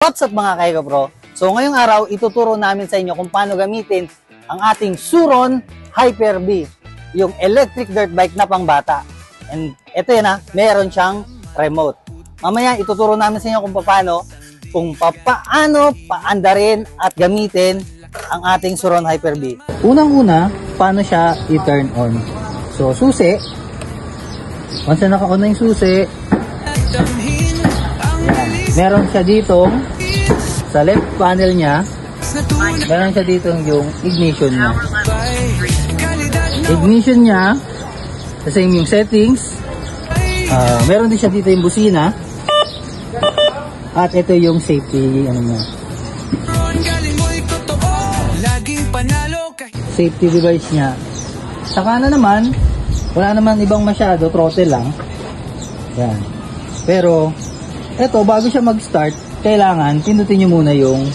What's up mga Kaiko Pro? So ngayong araw, ituturo namin sa inyo kung paano gamitin ang ating Suron Hyper-B, yung electric dirt bike na pangbata. And ito yan meron siyang remote. Mamaya ituturo namin sa inyo kung paano paandarin at gamitin ang ating Suron Hyper-B. Unang-una, paano siya i-turn on. So susi, once na naka-on na yung susi, yan. Meron siya dito sa left panel niya, meron siya dito yung ignition niya. Ignition niya, the same yung settings. Meron din siya dito yung busina. At ito yung safety niya. Safety device niya. Sa kanan naman, wala naman ibang masyado, throttle lang. Yan. Pero ito, bago siya mag-start, kailangan pindutin nyo muna yung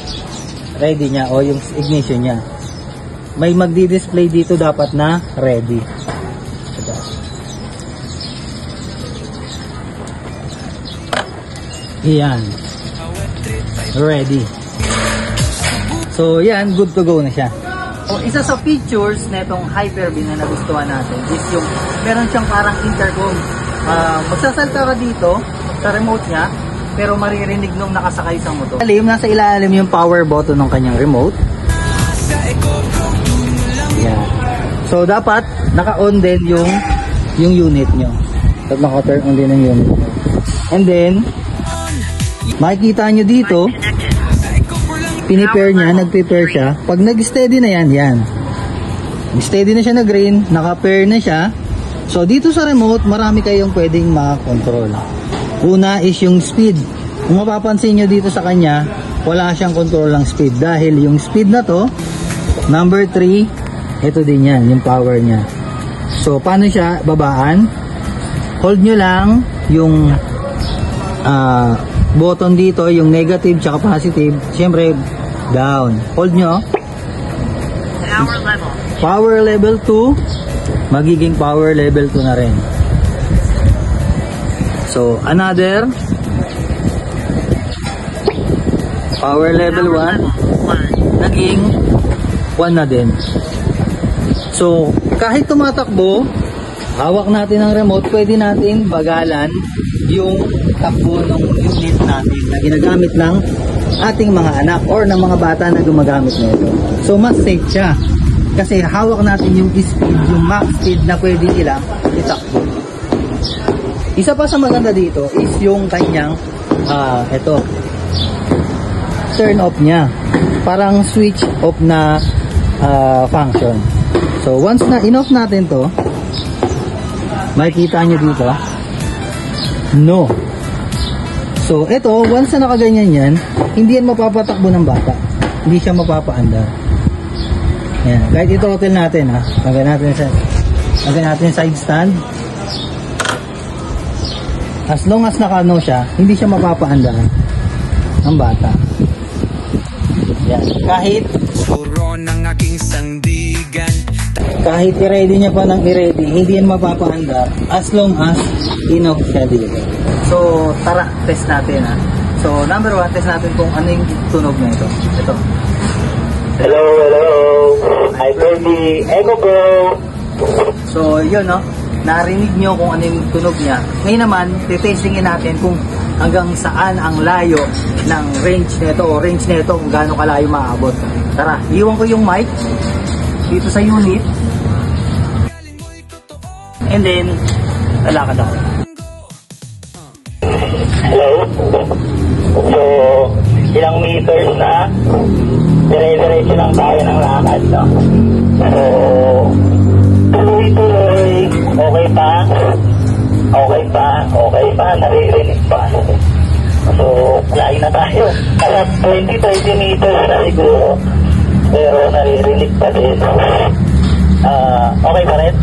ready niya o yung ignition niya. May magdi-display dito dapat na ready. Ito. Yan. Ready. So yan, good to go na siya. O isa sa features na itong Hyper-B na nagustuhan natin is yung meron siyang parang intercom. Magsasalta ka dito sa remote niya, pero maririnig nung nakasakay sa motor. Nasa ilalim yung power button ng kanyang remote. Yan. So dapat naka-on din yung unit nyo. At naka-turn on din yung unit nyo. And then makikita nyo dito, pinipair niya, nag-prepare siya. Pag nag-steady na yan. Steady na siya na green, naka-pair na siya. So dito sa remote, marami kayong pwedeng makakontrol. Una is yung speed. Kung mapapansin nyo dito sa kanya, wala siyang control ng speed. Dahil yung speed na to, number 3, ito din yan, yung power niya. So paano siya babaan? Hold nyo lang yung button dito, yung negative tsaka positive. Siyempre, down. Hold nyo. Power level 2, magiging power level 2 na rin. So, another power level 1, naging 1 na din. So, kahit tumatakbo, hawak natin ang remote, pwede natin bagalan yung takbo ng unit natin na ginagamit ng ating mga anak or ng mga bata na gumagamit nito. So, mas safe siya. Kasi hawak natin yung speed, yung max speed na pwede nilang itakbo. Isa pa sa maganda dito is yung kanyang ito, turn off niya. Parang switch off na function. So once na in-off natin to, makikita nyo dito, no. So ito, once na nakaganyan yan, hindi yan mapapatakbo ng bata. Hindi siya mapapaandar. Yan. Kahit i-throttle natin lagyan natin side stand. As long as naka-no siya, hindi siya mapapaandar ng bata. Yan. Kahit i-ready niya pa ng i-ready, hindi yan mapapaandar as long as in-off siya dito. So, tara, test natin So, number 1, test natin kung ano yung tunog na ito. Ito. Hello. Hyper-B, Echo Pro. So, yun narinig nyo kung ano yung tunog niya. Ngayon naman, titestingin natin kung hanggang saan ang layo ng range nito o range nito kung gaano kalayo maaabot. Tara, iwan ko yung mic dito sa unit. And then, lalakad ako. Hello. So, ilang meters na dire-diretso lang tayo ng lakad, So, tuloy-tuloy. Okay pa, naririnig pa. So, layo na tayo. Kaya 20-30 meters na siguro. Pero naririnig pa din. Okay pa rin?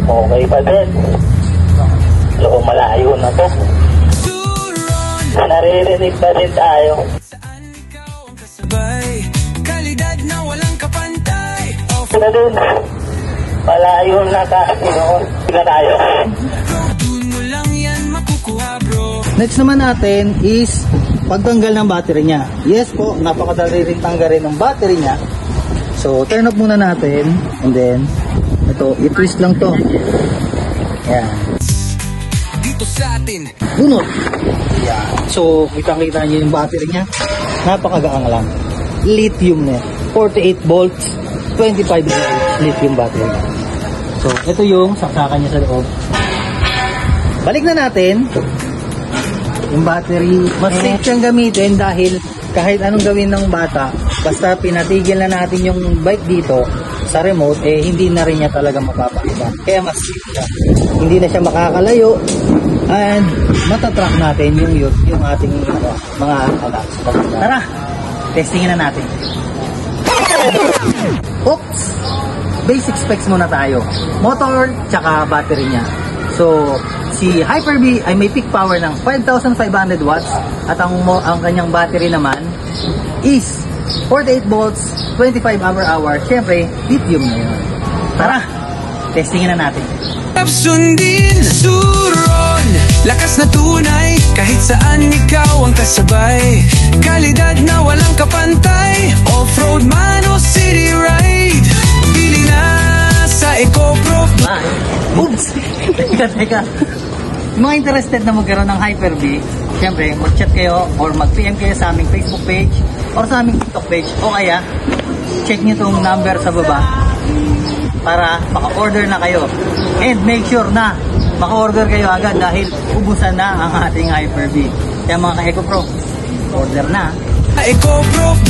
Okay pa din. So, malayo na to. Naririnig pa din tayo. Na din. Malayo na tayo. Next naman natin is pagtanggal ng battery niya. Yes po, napakadali rin tanggalin ng battery niya. So, turn off muna natin. And then, ito, i-twist lang to. Ayan. Dito sa atin. Bunot. Ayan. So, kitang-kita niyo yung battery niya. Napakagaang lang. Lithium na. 48 volts, 25 volts lithium battery. So, ito yung saksakan niya sa loob. Balik na natin. Yung battery, mas safe siyang gamitin dahil kahit anong gawin ng bata, basta pinatigil na natin yung bike dito sa remote, eh hindi na rin niya talaga mapapakita. Kaya mas safe siya. Hindi na siya makakalayo and matatrack natin yung ating mga anak. Tara, testingin na natin. Oops! Basic specs muna tayo. Motor, tsaka battery niya. So, si Hyper-B ay may peak power ng 5,500 watts at ang kanyang battery naman is 48 volts, 25 hour. Siyempre, lithium na yun. Tara, testingin na natin. Sundin sa turon, lakas na tunay, kahit saan ikaw ang kasabay. Kalidad na walang kapantay, off-road man o city ride. Pili na sa EcoPro. Oops! Teka. Mga interested na magkaroon ng Hyper-B, siyempre, mag-chat kayo or mag-PM kayo sa aming Facebook page or sa aming TikTok page o kaya check nyo itong number sa baba para maka-order na kayo. And make sure na maka-order kayo agad dahil ubusan na ang ating Hyper-B. Kaya mga ka-EcoPro, order na. EcoPro.